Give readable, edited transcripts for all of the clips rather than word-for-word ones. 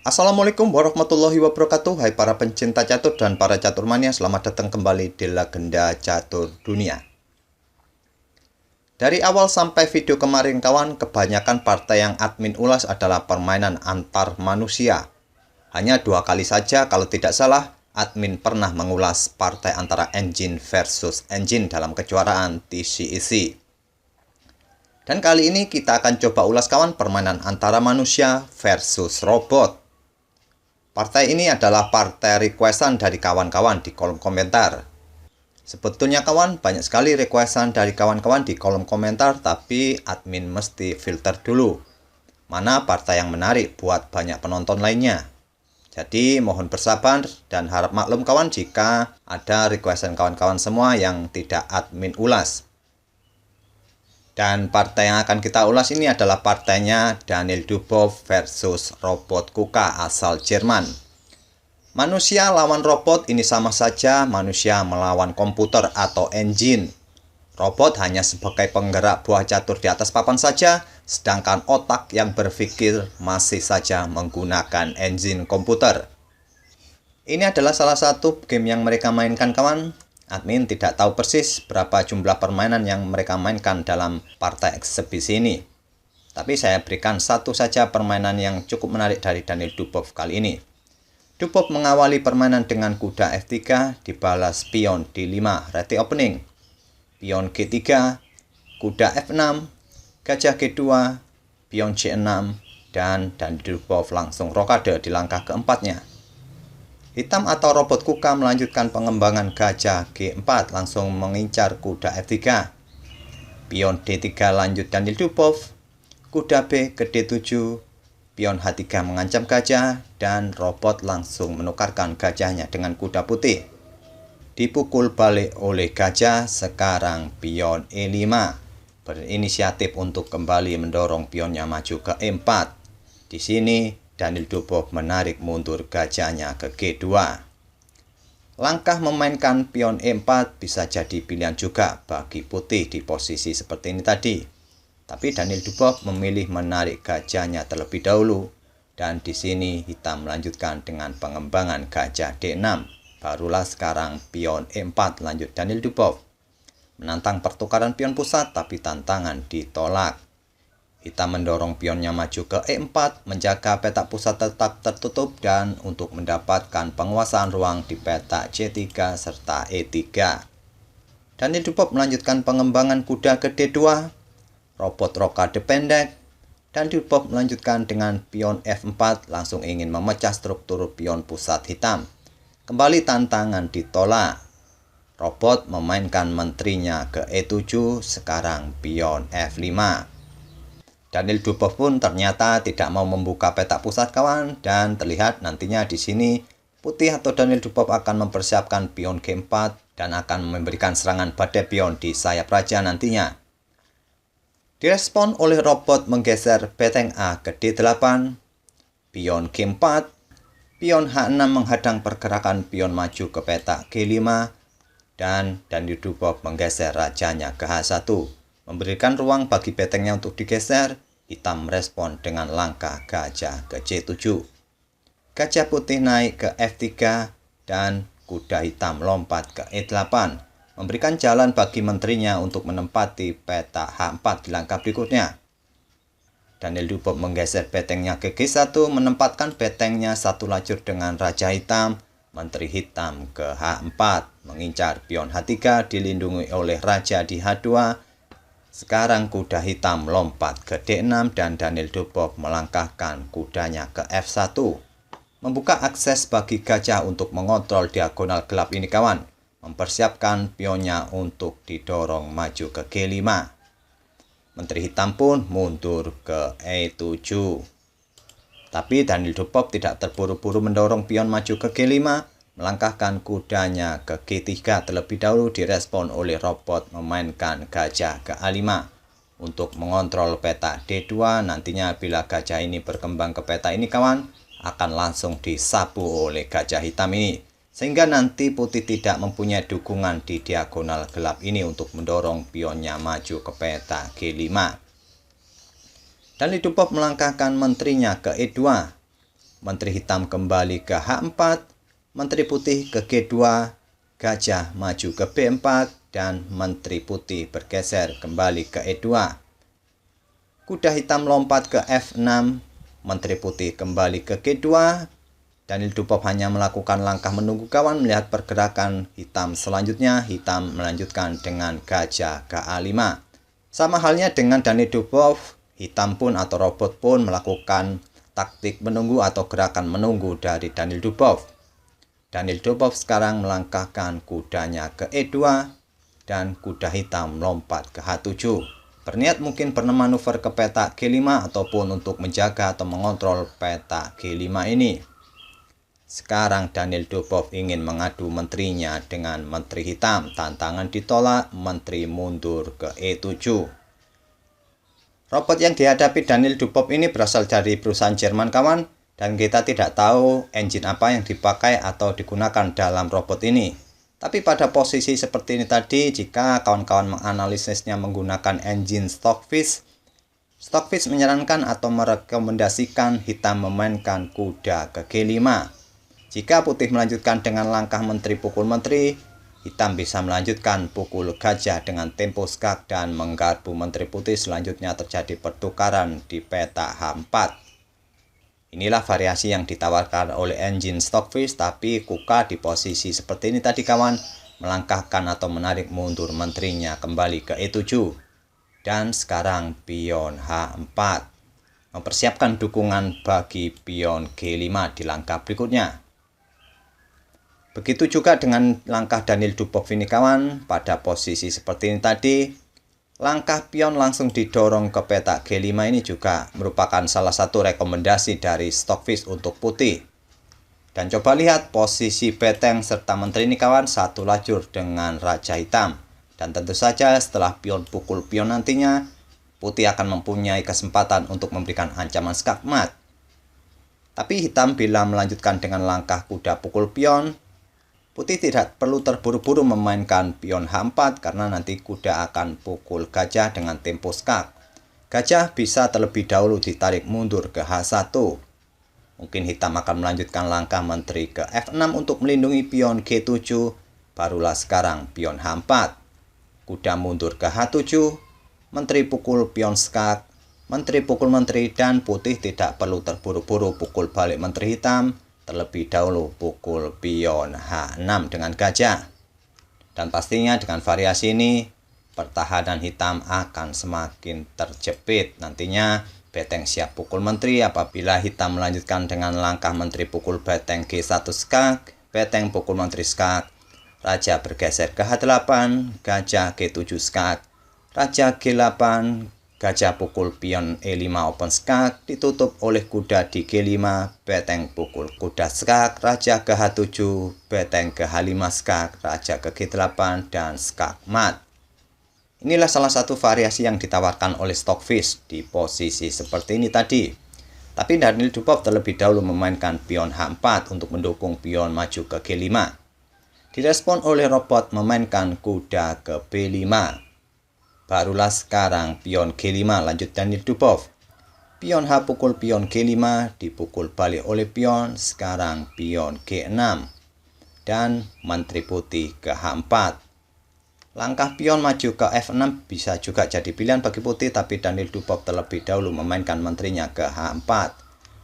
Assalamualaikum warahmatullahi wabarakatuh. Hai para pencinta catur dan para caturmania, selamat datang kembali di Legenda Catur Dunia. Dari awal sampai video kemarin kawan, kebanyakan partai yang admin ulas adalah permainan antar manusia. Hanya 2 kali saja kalau tidak salah, admin pernah mengulas partai antara engine versus engine dalam kejuaraan TCEC. Dan kali ini kita akan coba ulas kawan permainan antara manusia versus robot. Partai ini adalah partai requestan dari kawan-kawan di kolom komentar. Sebetulnya kawan, banyak sekali requestan dari kawan-kawan di kolom komentar, tapi admin mesti filter dulu mana partai yang menarik buat banyak penonton lainnya. Jadi mohon bersabar dan harap maklum kawan jika ada requestan kawan-kawan semua yang tidak admin ulas. Dan partai yang akan kita ulas ini adalah partainya Daniel Dubow versus Robot Kuka asal Jerman. Manusia lawan robot ini sama saja manusia melawan komputer atau engine. Robot hanya sebagai penggerak buah catur di atas papan saja, sedangkan otak yang berpikir masih saja menggunakan engine komputer. Ini adalah salah satu game yang mereka mainkan kawan. Admin tidak tahu persis berapa jumlah permainan yang mereka mainkan dalam partai eksebisi ini. Tapi saya berikan satu saja permainan yang cukup menarik dari Daniel Dubow kali ini. Dubow mengawali permainan dengan kuda F3, dibalas pion D5, ready opening. Pion G3, kuda F6, gajah G2, pion C6, dan Daniel Dubow langsung rokade di langkah keempatnya. Hitam atau robot kuka melanjutkan pengembangan gajah G4 langsung mengincar kuda F3. Pion D3 lanjut Daniel Dubow. Kuda B ke D7. Pion H3 mengancam gajah dan robot langsung menukarkan gajahnya dengan kuda putih. Dipukul balik oleh gajah, sekarang pion E5 berinisiatif untuk kembali mendorong pionnya maju ke E4. Di sini Daniel Dubow menarik mundur gajahnya ke G2. Langkah memainkan pion E4 bisa jadi pilihan juga bagi putih di posisi seperti ini tadi. Tapi Daniel Dubow memilih menarik gajahnya terlebih dahulu. Dan di sini hitam melanjutkan dengan pengembangan gajah D6. Barulah sekarang pion E4 lanjut Daniel Dubow. Menantang pertukaran pion pusat tapi tantangan ditolak. Hitam mendorong pionnya maju ke E4, menjaga petak pusat tetap tertutup dan untuk mendapatkan penguasaan ruang di petak C3 serta E3. Daniel Dubow melanjutkan pengembangan kuda ke D2, robot rokade pendek, dan Dubow melanjutkan dengan pion F4 langsung ingin memecah struktur pion pusat hitam. Kembali tantangan ditolak. Robot memainkan menterinya ke E7, sekarang pion F5. Daniel Dubow pun ternyata tidak mau membuka petak pusat kawan, dan terlihat nantinya di sini putih atau Daniel Dubow akan mempersiapkan pion G4 dan akan memberikan serangan badai pion di sayap raja nantinya. Direspon oleh robot menggeser beteng A ke D8, pion G4, pion H6 menghadang pergerakan pion maju ke petak G5, dan Daniel Dubow menggeser rajanya ke H1. Memberikan ruang bagi betengnya untuk digeser, hitam merespon dengan langkah gajah ke C7. Gajah putih naik ke F3 dan kuda hitam lompat ke E8, memberikan jalan bagi menterinya untuk menempati petak H4 di langkah berikutnya. Daniel Dubow menggeser betengnya ke G1, menempatkan betengnya satu lajur dengan raja hitam, menteri hitam ke H4, mengincar pion H3 dilindungi oleh raja di H2. Sekarang kuda hitam lompat ke D6 dan Daniel Dubow melangkahkan kudanya ke F1. Membuka akses bagi gajah untuk mengontrol diagonal gelap ini kawan. Mempersiapkan pionnya untuk didorong maju ke G5. Menteri hitam pun mundur ke E7. Tapi Daniel Dubow tidak terburu-buru mendorong pion maju ke G5. Melangkahkan kudanya ke G3 terlebih dahulu direspon oleh robot memainkan gajah ke A5 untuk mengontrol petak D2. Nantinya bila gajah ini berkembang ke peta ini kawan, akan langsung disapu oleh gajah hitam ini, sehingga nanti putih tidak mempunyai dukungan di diagonal gelap ini untuk mendorong pionnya maju ke peta G5. Daniel Dubow melangkahkan menterinya ke E2. Menteri hitam kembali ke H4, Menteri putih ke G2, gajah maju ke B4, dan Menteri putih bergeser kembali ke E2. Kuda hitam lompat ke F6, Menteri putih kembali ke G2. Daniel Dubov hanya melakukan langkah menunggu kawan melihat pergerakan hitam selanjutnya. Hitam melanjutkan dengan gajah ke A5. Sama halnya dengan Daniel Dubov, hitam pun atau robot pun melakukan taktik menunggu atau gerakan menunggu dari Daniel Dubov. Daniel Dubov sekarang melangkahkan kudanya ke E2 dan kuda hitam lompat ke H7. Berniat mungkin bermanuver ke petak G5 ataupun untuk menjaga atau mengontrol petak G5 ini. Sekarang Daniel Dubov ingin mengadu menterinya dengan menteri hitam. Tantangan ditolak, menteri mundur ke E7. Robot yang dihadapi Daniel Dubov ini berasal dari perusahaan Jerman kawan, dan kita tidak tahu engine apa yang dipakai atau digunakan dalam robot ini. Tapi pada posisi seperti ini tadi, jika kawan-kawan menganalisisnya menggunakan engine Stockfish menyarankan atau merekomendasikan hitam memainkan kuda ke G5. Jika putih melanjutkan dengan langkah menteri pukul menteri, hitam bisa melanjutkan pukul gajah dengan tempo skak dan menggarpu menteri putih. Selanjutnya terjadi pertukaran di peta H4. Inilah variasi yang ditawarkan oleh engine Stockfish, tapi Kuka di posisi seperti ini tadi kawan, melangkahkan atau menarik mundur menterinya kembali ke E7. Dan sekarang pion H4. Mempersiapkan dukungan bagi pion G5 di langkah berikutnya. Begitu juga dengan langkah Daniel Dubov ini kawan, pada posisi seperti ini tadi, langkah pion langsung didorong ke petak G5 ini juga merupakan salah satu rekomendasi dari Stockfish untuk putih. Dan coba lihat posisi beteng serta menteri ini kawan, satu lajur dengan raja hitam. Dan tentu saja setelah pion pukul pion nantinya, putih akan mempunyai kesempatan untuk memberikan ancaman skakmat. Tapi hitam bila melanjutkan dengan langkah kuda pukul pion, putih tidak perlu terburu-buru memainkan pion H4 karena nanti kuda akan pukul gajah dengan tempo skak. Gajah bisa terlebih dahulu ditarik mundur ke H1. Mungkin hitam akan melanjutkan langkah menteri ke F6 untuk melindungi pion G7, barulah sekarang pion H4. Kuda mundur ke H7, menteri pukul pion skak, menteri pukul menteri, dan putih tidak perlu terburu-buru pukul balik menteri hitam. Terlebih dahulu pukul pion H6 dengan gajah. Dan pastinya dengan variasi ini, pertahanan hitam akan semakin terjepit. Nantinya beteng siap pukul menteri apabila hitam melanjutkan dengan langkah menteri pukul beteng G1 skak, beteng pukul menteri skak, raja bergeser ke H8, gajah G7 skak, raja G8, gajah pukul pion E5 open skak, ditutup oleh kuda di G5, beteng pukul kuda skak, raja ke H7, beteng ke H5 skak, raja ke G8, dan skak mat. Inilah salah satu variasi yang ditawarkan oleh Stockfish di posisi seperti ini tadi. Tapi Daniel Dubov terlebih dahulu memainkan pion H4 untuk mendukung pion maju ke G5. Direspon oleh robot memainkan kuda ke B5. Barulah sekarang pion G5 lanjut Daniel Dubov. Pion H pukul pion G5 dipukul balik oleh pion, sekarang pion G6. Dan menteri putih ke H4. Langkah pion maju ke F6 bisa juga jadi pilihan bagi putih, tapi Daniel Dubov terlebih dahulu memainkan menterinya ke H4.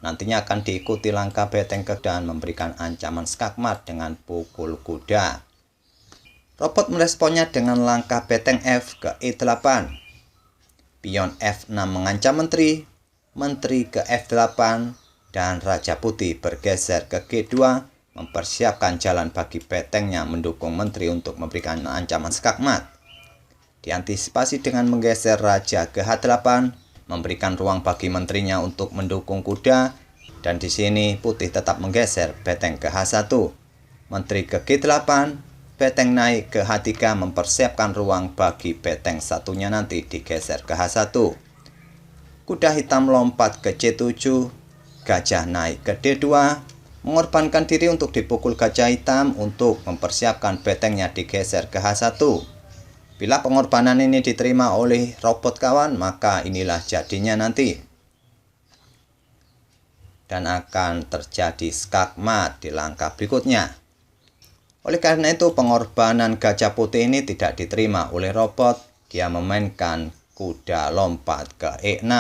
Nantinya akan diikuti langkah beteng ke dan memberikan ancaman skakmat dengan pukul kuda. Robot meresponnya dengan langkah beteng F ke E8. Pion F6 mengancam menteri, menteri ke F8, dan raja putih bergeser ke G2, mempersiapkan jalan bagi betengnya mendukung menteri untuk memberikan ancaman skakmat. Diantisipasi dengan menggeser raja ke H8, memberikan ruang bagi menterinya untuk mendukung kuda, dan di sini putih tetap menggeser beteng ke H1, menteri ke G8, beteng naik ke H3 mempersiapkan ruang bagi beteng satunya nanti digeser ke H1. Kuda hitam lompat ke C7, gajah naik ke D2, mengorbankan diri untuk dipukul gajah hitam untuk mempersiapkan betengnya digeser ke H1. Bila pengorbanan ini diterima oleh robot kawan, maka inilah jadinya nanti. dan akan terjadi skakmat di langkah berikutnya. Oleh karena itu, pengorbanan gajah putih ini tidak diterima oleh robot. Dia memainkan kuda lompat ke E6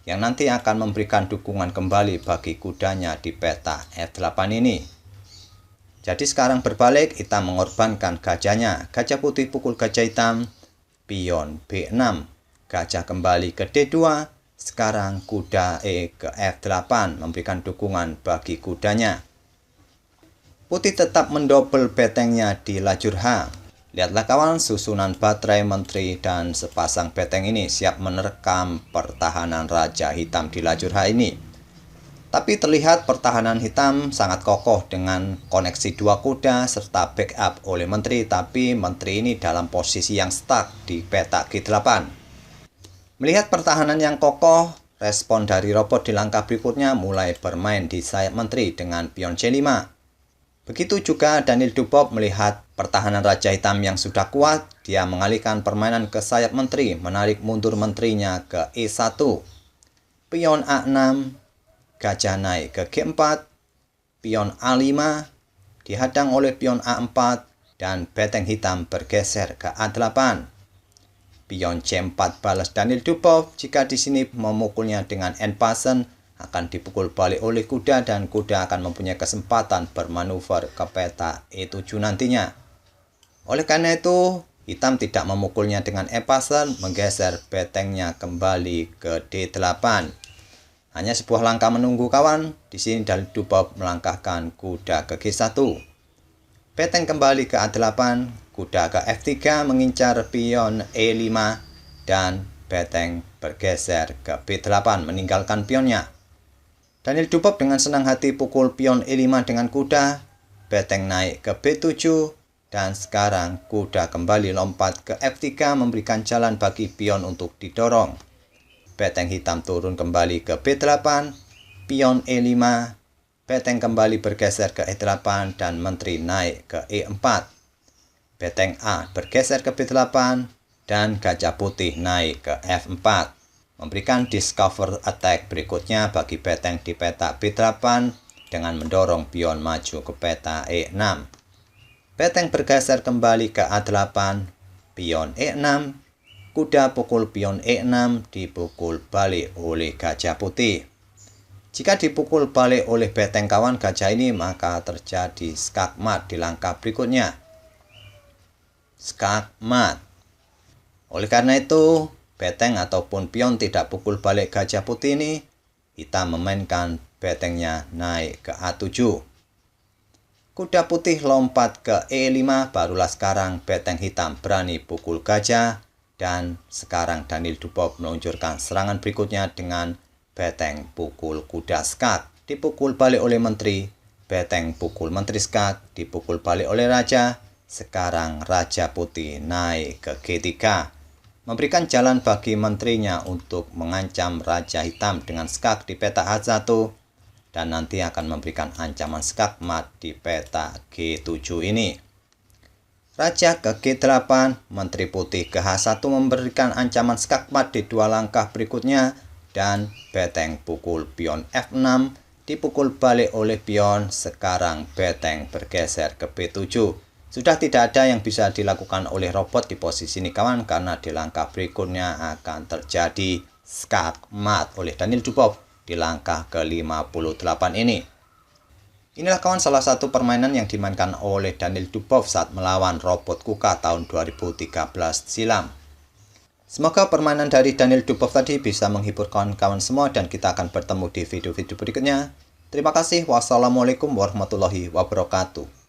yang nanti akan memberikan dukungan kembali bagi kudanya di peta F8 ini. Jadi sekarang berbalik, hitam mengorbankan gajahnya. Gajah putih pukul gajah hitam, pion B6. Gajah kembali ke D2, sekarang kuda E ke F8 memberikan dukungan bagi kudanya. Putih tetap mendobel betengnya di lajur H. Lihatlah kawan, susunan baterai menteri dan sepasang beteng ini siap menerkam pertahanan Raja Hitam di lajur H ini. Tapi terlihat pertahanan hitam sangat kokoh dengan koneksi dua kuda serta backup oleh menteri. Tapi menteri ini dalam posisi yang stuck di peta G8. Melihat pertahanan yang kokoh, respon dari robot di langkah berikutnya mulai bermain di sayap menteri dengan pion C5. Begitu juga Daniel Dubov melihat pertahanan Raja Hitam yang sudah kuat, dia mengalihkan permainan ke sayap menteri, menarik mundur menterinya ke E1. Pion A6, gajah naik ke G4, pion A5, dihadang oleh pion A4, dan beteng hitam bergeser ke A8. Pion C4 balas Daniel Dubov, jika di sini memukulnya dengan end pasen, akan dipukul balik oleh kuda dan kuda akan mempunyai kesempatan bermanuver ke peta E7 nantinya. Oleh karena itu, hitam tidak memukulnya dengan E-pasen, menggeser betengnya kembali ke D8. Hanya sebuah langkah menunggu kawan, di sini Daniel Dubov melangkahkan kuda ke G1. Beteng kembali ke A8, kuda ke F3 mengincar pion E5 dan beteng bergeser ke B8 meninggalkan pionnya. Daniel Dubov dengan senang hati pukul pion E5 dengan kuda, beteng naik ke B7, dan sekarang kuda kembali lompat ke F3 memberikan jalan bagi pion untuk didorong. Beteng hitam turun kembali ke B8, pion E5, beteng kembali bergeser ke E8 dan menteri naik ke E4. Beteng A bergeser ke B8 dan gajah putih naik ke F4. Memberikan discover attack berikutnya bagi beteng di peta B8 dengan mendorong pion maju ke peta E6. Beteng bergeser kembali ke A8, pion E6, kuda pukul pion E6 dipukul balik oleh gajah putih. Jika dipukul balik oleh beteng kawan gajah ini, maka terjadi skakmat di langkah berikutnya. Skakmat. Oleh karena itu, beteng ataupun pion tidak pukul balik gajah putih ini, hitam memainkan betengnya naik ke A7. Kuda putih lompat ke E5, barulah sekarang beteng hitam berani pukul gajah, dan sekarang Daniel Dubov meluncurkan serangan berikutnya dengan beteng pukul kuda skak, dipukul balik oleh menteri, beteng pukul menteri skak, dipukul balik oleh raja, sekarang raja putih naik ke G3. Memberikan jalan bagi menterinya untuk mengancam Raja Hitam dengan skak di peta H1 dan nanti akan memberikan ancaman skakmat di peta G7 ini. Raja ke G8, Menteri Putih ke H1 memberikan ancaman skakmat di dua langkah berikutnya dan beteng pukul pion F6 dipukul balik oleh pion, sekarang beteng bergeser ke B7. Sudah tidak ada yang bisa dilakukan oleh robot di posisi ini kawan, karena di langkah berikutnya akan terjadi skakmat oleh Daniel Dubov di langkah ke-58 ini. Inilah kawan salah satu permainan yang dimainkan oleh Daniel Dubov saat melawan robot KUKA tahun 2013 silam. Semoga permainan dari Daniel Dubov tadi bisa menghibur kawan-kawan semua dan kita akan bertemu di video-video berikutnya. Terima kasih. Wassalamualaikum warahmatullahi wabarakatuh.